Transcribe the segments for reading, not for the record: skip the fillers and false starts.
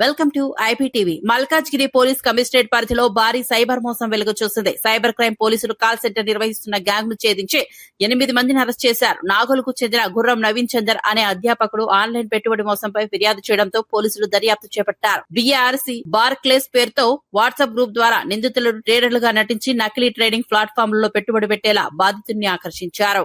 Welcome to IPTV. Malkajgiri police commissionerate పరిధిలో భారీ cyber మోసం వెలుగు చూసింది. సైబర్ క్రైమ్ పోలీసులు కాల్ సెంటర్ నిర్వహిస్తున్న గ్యాంగ్ ను ఛేదించి 8 మందిని అరెస్ట్ చేశారు. నాగోలుకు చెందిన గుర్రం నవీన్ చందర్ అనే అధ్యాపకుడు ఆన్లైన్ పెట్టుబడి మోసంపై ఫిర్యాదు చేయడంతో పోలీసులు దర్యాప్తు చేపట్టారు. బిఆర్సీ బార్క్లేస్ పేరుతో వాట్సాప్ గ్రూప్ ద్వారా నిందితులు ట్రేడర్లుగా నటించి నకిలీ ట్రేడింగ్ ప్లాట్ఫామ్లలో పెట్టుబడి పెట్టేలా బాధితుడిని ఆకర్షించారు.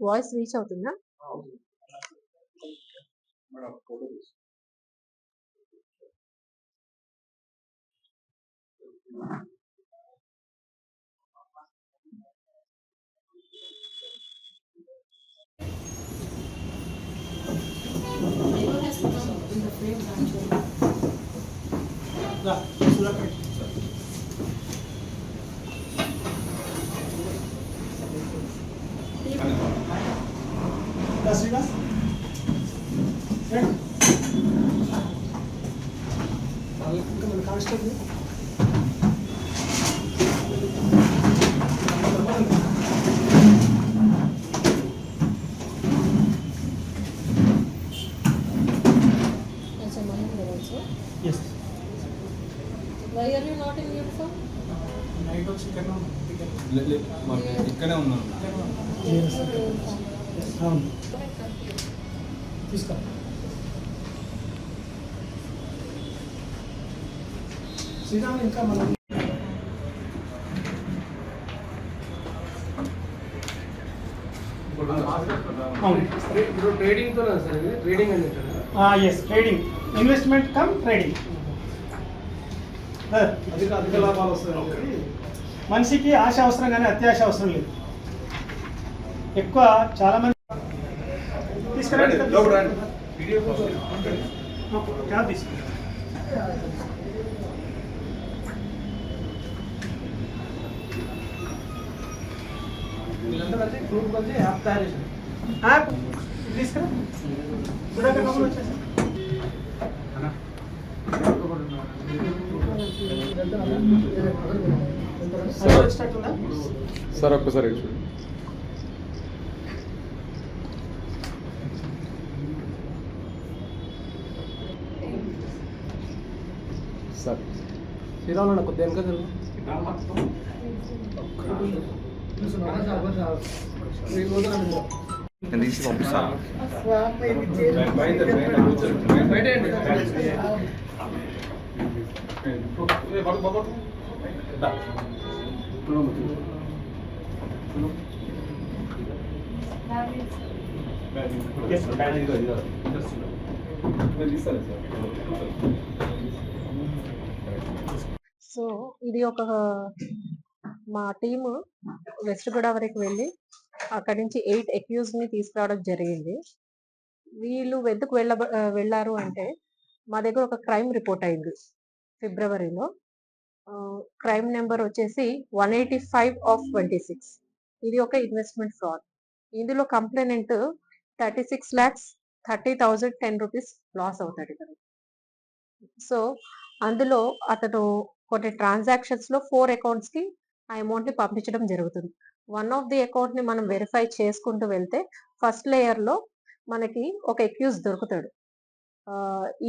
వాయిస్ రీచ్ అవుతుందా? Yes. Why are you not in uniform? Night of chicken. ఇక్కడే ఉన్నాను. తీసుకో. శ్రీరామ్ ఇంకా మనం ఇప్పుడు ట్రేడింగ్ తో సార్ ఇది ట్రేడింగ్ అని as trading investment cum trading అధిక లాభాలు వస్తాయి. మనిషికి ఆశ అవసరం కానీ అత్యాశ అవసరం లేదు. ఎక్కువ చాలా మంది తీసుకురండి. క్యాబ్ తీసుకురండి. వీళ్ళంతా కలిసి గ్రూప్ కలిసి యాప్ తయారు చేశారు. యాప్ తీసుకురా. చూడక కబుర్లు వచ్చేసి వచ్చినట్టుందా సార్ ఒక్కసారి చూడండి. సార్ శ్రీరామ్ కొద్దిగా వెనక జరుగు. తీసి పంపిస్తాను. సో ఇది ఒక మా టీము వెస్ట్ గోదావరికి వెళ్ళి అక్కడి నుంచి 8 అక్యూజ్ ని తీసుకురావడం జరిగింది. వీళ్ళు ఎందుకు వెళ్ళారు అంటే మా దగ్గర ఒక క్రైమ్ రిపోర్ట్ అయింది ఫిబ్రవరిలో. క్రైమ్ నెంబర్ వచ్చేసి 185/26. ఇది ఒక ఇన్వెస్ట్మెంట్ ఫ్రాడ్. ఇందులో కంప్లైనెంట్ 36,30,010 రూపీస్ లాస్ అవుతాడు కదా. సో అందులో అతను కొన్ని ట్రాన్సాక్షన్స్ లో 4 అకౌంట్స్ కి ఆ అమౌంట్ ని పంపించడం జరుగుతుంది. వన్ ఆఫ్ ది అకౌంట్ ని మనం వెరిఫై చేసుకుంటూ వెళ్తే ఫస్ట్ లేయర్ లో మనకి ఒక అక్యూజ్ దొరుకుతాడు.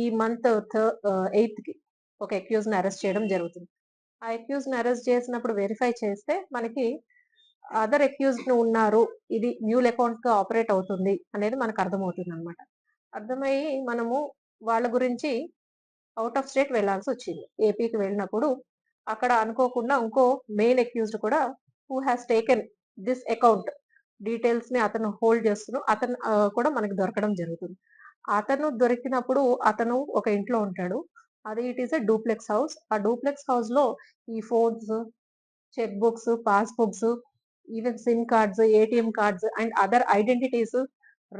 ఈ మంత్ 8th కి ఒక అక్యూజ్ ని అరెస్ట్ చేయడం జరుగుతుంది. ఆ అక్యూజ్ ని అరెస్ట్ చేసినప్పుడు వెరిఫై చేస్తే మనకి అదర్ అక్యూజ్ ను ఉన్నారు, ఇది న్యూ అకౌంట్ గా ఆపరేట్ అవుతుంది అనేది మనకు అర్థమవుతుంది అనమాట. అర్థమయ్యి మనము వాళ్ళ గురించి అవుట్ ఆఫ్ స్టేట్ వెళ్లాల్సి వచ్చింది. ఏపీకి వెళ్ళినప్పుడు అక్కడ అనుకోకుండా ఇంకో మెయిన్ అక్యూజ్డ్ కూడా who has taken this account details ని అతను హోల్డ్ చేస్తున్నాడు. అతను కూడా మనకి దొరకడం జరుగుతుంది. అతను దొరికినప్పుడు అతను ఒక ఇంట్లో ఉంటాడు. అది it is a duplex house. ఆ డూప్లెక్స్ హౌస్ లో ఈ phones, check books, pass books, even SIM cards, ATM cards and other identities,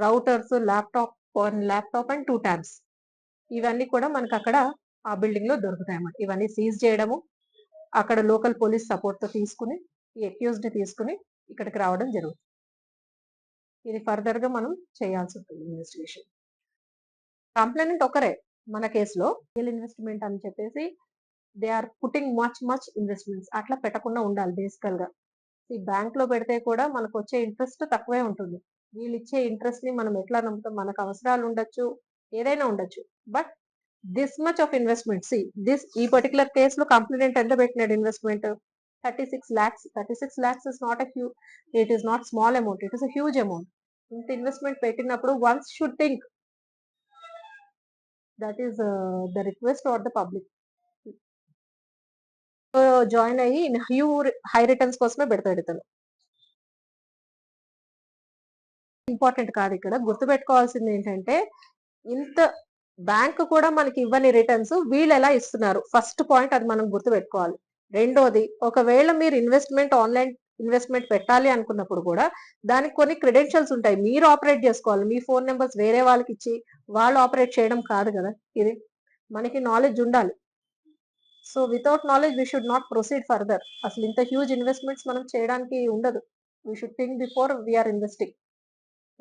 routers, laptop and 2 tabs ఇవన్నీ కూడా మనకు అక్కడ ఆ బిల్డింగ్ లో దొరుకుతాయి అన్నమాట. ఇవన్నీ సీజ్ చేయడము, అక్కడ లోకల్ పోలీస్ సపోర్ట్ తో తీసుకుని ఈ అక్యూజ్డ్ ని తీసుకుని ఇక్కడికి రావడం జరుగుతుంది. ఇది ఫర్దర్ గా మనం చేయాల్సి ఉంటుంది ఇన్వెస్టిగేషన్. కంప్లైనెంట్ ఒకరే మన కేసులో. రియల్ ఇన్వెస్ట్మెంట్ అని చెప్పేసి they are putting much investments అట్లా పెట్టకుండా ఉండాలి బేసికల్ గా. ఈ బ్యాంక్ లో పెడితే కూడా మనకు వచ్చే ఇంట్రెస్ట్ తక్కువే ఉంటుంది. వీళ్ళు ఇచ్చే ఇంట్రెస్ట్ ని మనం ఎట్లా నమ్ముతాం? మనకు అవసరాలు ఉండొచ్చు, ఏదైనా ఉండొచ్చు. But this much of investment ఈ పర్టికులర్ కేసులో కంప్లైంట్ ఎంత పెట్టినాడు investment? 36 lakhs. 36 lakhs is not a huge, it is not small amount, it is a huge amount. ఇంత ఇన్వెస్ట్మెంట్ పెట్టినప్పుడు once should think, that is the request or the public. Join అయ్యి high returns కోసమే పెడతాడు ఇతను. Important కాదు, ఇక్కడ గుర్తుపెట్టుకోవాల్సింది ఏంటంటే ఇంత బ్యాంక్ కూడా మనకి ఇవ్వని రిటర్న్స్ వీళ్ళు ఎలా ఇస్తున్నారు, ఫస్ట్ పాయింట్ అది మనం గుర్తుపెట్టుకోవాలి. రెండోది, ఒకవేళ మీరు ఆన్లైన్ ఇన్వెస్ట్మెంట్ పెట్టాలి అనుకున్నప్పుడు కూడా దానికి కొన్ని క్రెడెన్షియల్స్ ఉంటాయి, మీరు ఆపరేట్ చేసుకోవాలి. మీ ఫోన్ నెంబర్స్ వేరే వాళ్ళకి ఇచ్చి వాళ్ళు ఆపరేట్ చేయడం కాదు కదా ఇది. మనకి నాలెడ్జ్ ఉండాలి. So without knowledge we should not proceed further. అసలు ఇంత హ్యూజ్ ఇన్వెస్ట్మెంట్స్ మనం చేయడానికి ఉండదు. We should think before we are investing.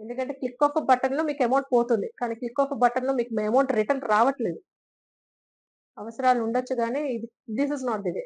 ఎందుకంటే క్లిక్ ఆఫ్ బటన్ లో మీకు అమౌంట్ పోతుంది, కానీ క్లిక్ ఆఫ్ బటన్ లో మీకు అమౌంట్ రిటర్న్ రావట్లేదు. అవసరాలు ఉండొచ్చు కానీ this is not the way.